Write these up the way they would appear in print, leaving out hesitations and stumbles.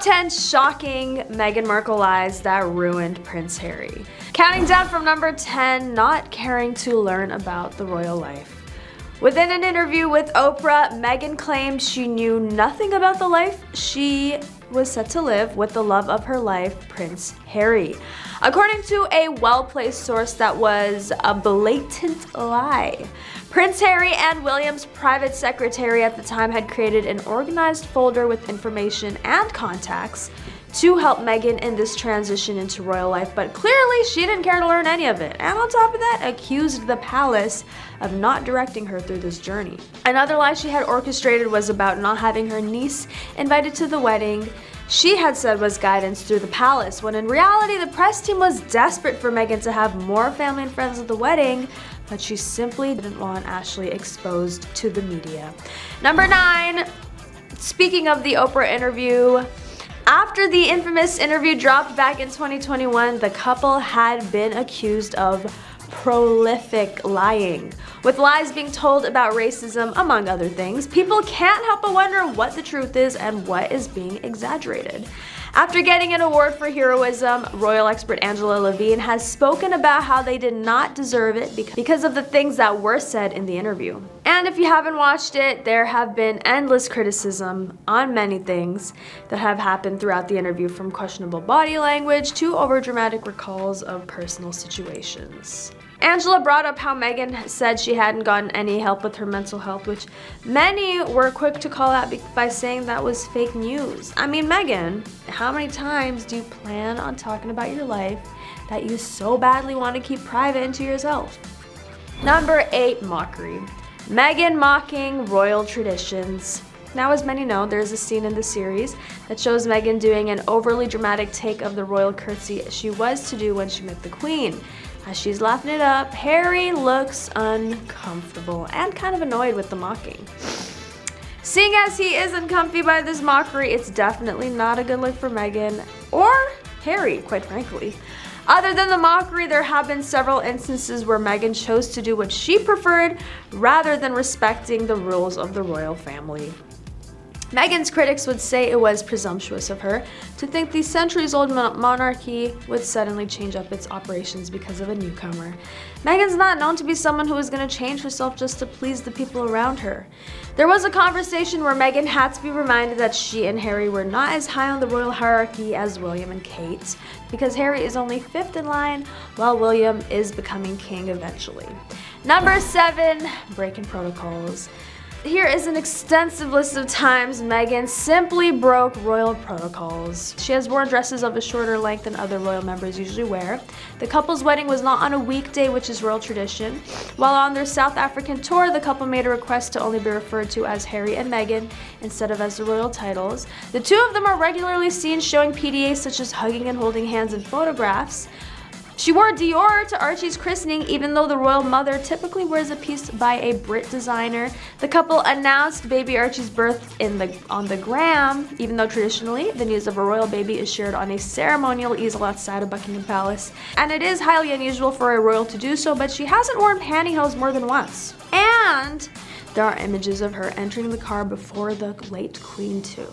Top 10 shocking Meghan Markle lies that ruined Prince Harry. Counting down from number 10, not caring to learn about the royal life. Within an interview with Oprah, Meghan claimed she knew nothing about the life she was set to live with the love of her life, Prince Harry. According to a well-placed source, that was a blatant lie. Prince Harry and William's private secretary at the time had created an organized folder with information and contacts to help Meghan in this transition into royal life, but clearly she didn't care to learn any of it, and on top of that, accused the palace of not directing her through this journey. Another lie she had orchestrated was about not having her niece invited to the wedding she had said was guidance through the palace, when in reality the press team was desperate for Meghan to have more family and friends at the wedding, but she simply didn't want Ashley exposed to the media. Number 9, speaking of the Oprah interview, after the infamous interview dropped back in 2021, the couple had been accused of prolific lying, with lies being told about racism, among other things. People can't help but wonder what the truth is and what is being exaggerated. After getting an award for heroism, royal expert Angela Levine has spoken about how they did not deserve it because of the things that were said in the interview. And if you haven't watched it, there have been endless criticism on many things that have happened throughout the interview, from questionable body language to overdramatic recalls of personal situations. Angela brought up how Meghan said she hadn't gotten any help with her mental health, which many were quick to call out by saying that was fake news. I mean, Meghan, how many times do you plan on talking about your life that you so badly want to keep private and to yourself? Number 8, mockery. Meghan mocking royal traditions. Now, as many know, there's a scene in the series that shows Meghan doing an overly dramatic take of the royal curtsy she was to do when she met the Queen. As she's laughing it up, Harry looks uncomfortable and kind of annoyed with the mocking. Seeing as he isn't comfy by this mockery, it's definitely not a good look for Meghan or Harry, quite frankly. Other than the mockery, there have been several instances where Meghan chose to do what she preferred rather than respecting the rules of the royal family. Meghan's critics would say it was presumptuous of her to think the centuries-old monarchy would suddenly change up its operations because of a newcomer. Meghan's not known to be someone who is going to change herself just to please the people around her. There was a conversation where Meghan had to be reminded that she and Harry were not as high on the royal hierarchy as William and Kate, because Harry is only 5th in line, while William is becoming king eventually. Number 7, breaking protocols. Here is an extensive list of times Meghan simply broke royal protocols. She has worn dresses of a shorter length than other royal members usually wear. The couple's wedding was not on a weekday, which is royal tradition. While on their South African tour, the couple made a request to only be referred to as Harry and Meghan instead of as the royal titles. The two of them are regularly seen showing PDAs such as hugging and holding hands in photographs. She wore Dior to Archie's christening, even though the royal mother typically wears a piece by a Brit designer. The couple announced baby Archie's birth on the gram, even though traditionally the news of a royal baby is shared on a ceremonial easel outside of Buckingham Palace. And it is highly unusual for a royal to do so, but she hasn't worn pantyhose more than once. And there are images of her entering the car before the late Queen too.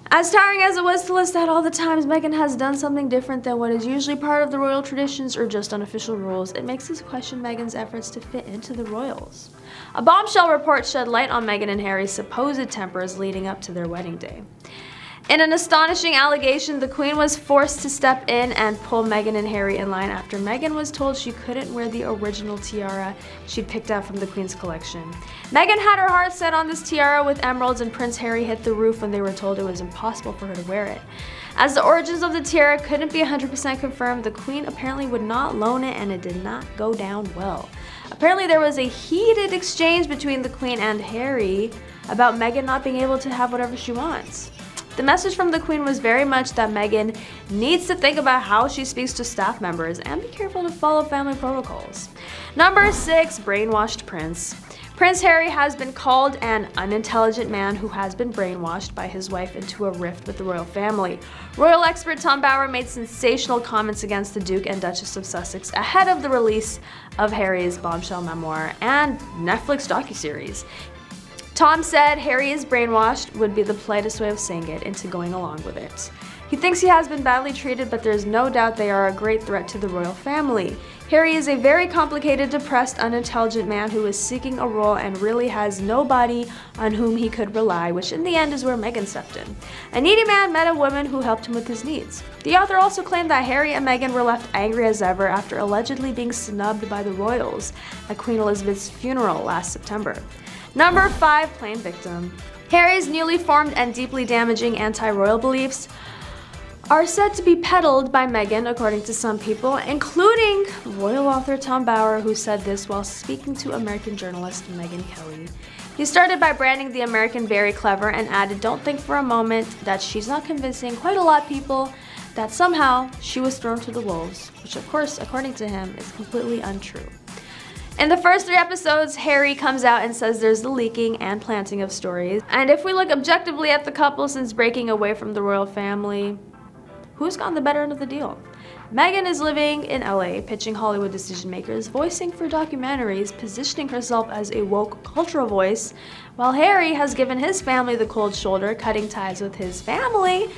As tiring as it was to list out all the times Meghan has done something different than what is usually part of the royal traditions or just unofficial rules, it makes us question Meghan's efforts to fit into the royals. A bombshell report shed light on Meghan and Harry's supposed tempers leading up to their wedding day. In an astonishing allegation, the Queen was forced to step in and pull Meghan and Harry in line after Meghan was told she couldn't wear the original tiara she'd picked out from the Queen's collection. Meghan had her heart set on this tiara with emeralds, and Prince Harry hit the roof when they were told it was impossible for her to wear it. As the origins of the tiara couldn't be 100% confirmed, the Queen apparently would not loan it, and it did not go down well. Apparently there was a heated exchange between the Queen and Harry about Meghan not being able to have whatever she wants. The message from the Queen was very much that Meghan needs to think about how she speaks to staff members and be careful to follow family protocols. Number 6, brainwashed prince. Prince Harry has been called an unintelligent man who has been brainwashed by his wife into a rift with the royal family. Royal expert Tom Bower made sensational comments against the Duke and Duchess of Sussex ahead of the release of Harry's bombshell memoir and Netflix docuseries. Tom said Harry is brainwashed would be the politest way of saying it into going along with it. He thinks he has been badly treated, but there's no doubt they are a great threat to the royal family. Harry is a very complicated, depressed, unintelligent man who is seeking a role and really has nobody on whom he could rely, which in the end is where Meghan stepped in. A needy man met a woman who helped him with his needs. The author also claimed that Harry and Meghan were left angry as ever after allegedly being snubbed by the royals at Queen Elizabeth's funeral last September. Number 5, plain victim. Harry's newly formed and deeply damaging anti-royal beliefs are said to be peddled by Meghan, according to some people, including royal author Tom Bower, who said this while speaking to American journalist Megyn Kelly. He started by branding the American very clever and added, "Don't think for a moment that she's not convincing quite a lot of people that somehow she was thrown to the wolves," which of course, according to him, is completely untrue. In the first 3 episodes, Harry comes out and says there's the leaking and planting of stories. And if we look objectively at the couple since breaking away from the royal family, who's gotten the better end of the deal? Meghan is living in LA, pitching Hollywood decision makers, voicing for documentaries, positioning herself as a woke cultural voice, while Harry has given his family the cold shoulder, cutting ties with his family,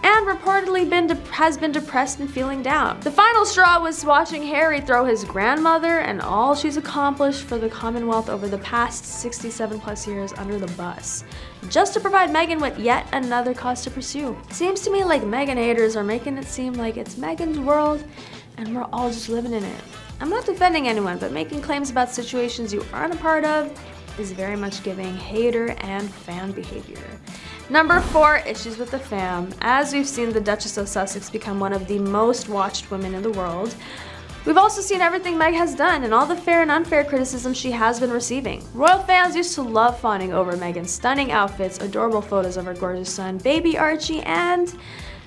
and reportedly has been depressed and feeling down. The final straw was watching Harry throw his grandmother and all she's accomplished for the Commonwealth over the past 67 plus years under the bus, just to provide Meghan with yet another cause to pursue. Seems to me like Meghan haters are making it seem like it's Meghan's world and we're all just living in it. I'm not defending anyone, but making claims about situations you aren't a part of is very much giving hater and fan behavior. Number 4, issues with the fam. As we've seen the Duchess of Sussex become one of the most watched women in the world, we've also seen everything Meg has done and all the fair and unfair criticism she has been receiving. Royal fans used to love fawning over Meghan's stunning outfits, adorable photos of her gorgeous son, baby Archie, and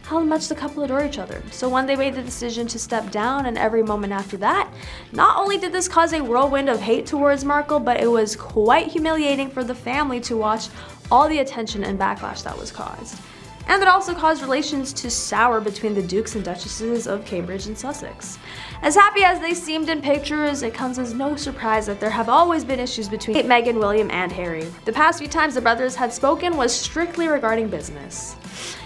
how much the couple adore each other. So when they made the decision to step down and every moment after that, not only did this cause a whirlwind of hate towards Markle, but it was quite humiliating for the family to watch all the attention and backlash that was caused. And it also caused relations to sour between the dukes and duchesses of Cambridge and Sussex. As happy as they seemed in pictures, it comes as no surprise that there have always been issues between Meghan, William, and Harry. The past few times the brothers had spoken was strictly regarding business.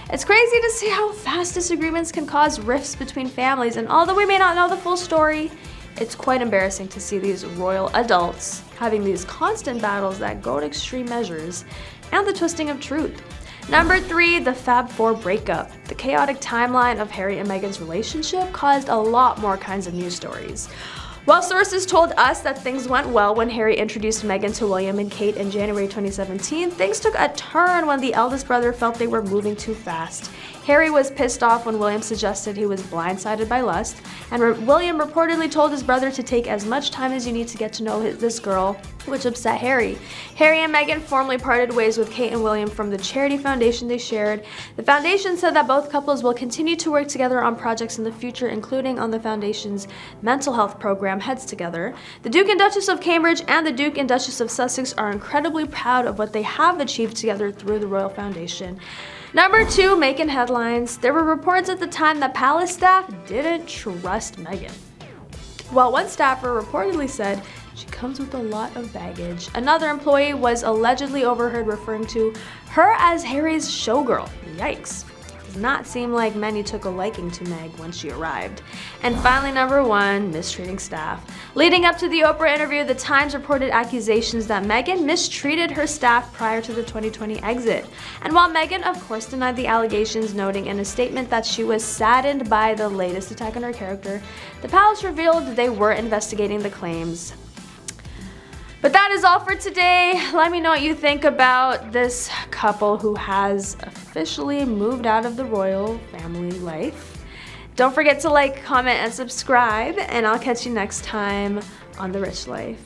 It's crazy to see how fast disagreements can cause rifts between families, and although we may not know the full story, it's quite embarrassing to see these royal adults having these constant battles that go to extreme measures, and the twisting of truth. Number 3, the Fab Four breakup. The chaotic timeline of Harry and Meghan's relationship caused a lot more kinds of news stories. While sources told us that things went well when Harry introduced Meghan to William and Kate in January 2017, things took a turn when the eldest brother felt they were moving too fast. Harry was pissed off when William suggested he was blindsided by lust, and William reportedly told his brother to take as much time as you need to get to know this girl, which upset Harry. Harry and Meghan formally parted ways with Kate and William from the charity foundation they shared. The foundation said that both couples will continue to work together on projects in the future, including on the foundation's mental health program, Heads Together. The Duke and Duchess of Cambridge and the Duke and Duchess of Sussex are incredibly proud of what they have achieved together through the Royal Foundation. Number 2, making headlines. There were reports at the time that palace staff didn't trust Meghan. While one staffer reportedly said she comes with a lot of baggage, another employee was allegedly overheard referring to her as Harry's showgirl. Yikes. Does not seem like many took a liking to Meg when she arrived. And finally, number 1, mistreating staff. Leading up to the Oprah interview, the Times reported accusations that Meghan mistreated her staff prior to the 2020 exit. And while Meghan, of course, denied the allegations, noting in a statement that she was saddened by the latest attack on her character, the palace revealed they were investigating the claims. But that is all for today. Let me know what you think about this couple who has officially moved out of the royal family life. Don't forget to like, comment, and subscribe, and I'll catch you next time on The Rich Life.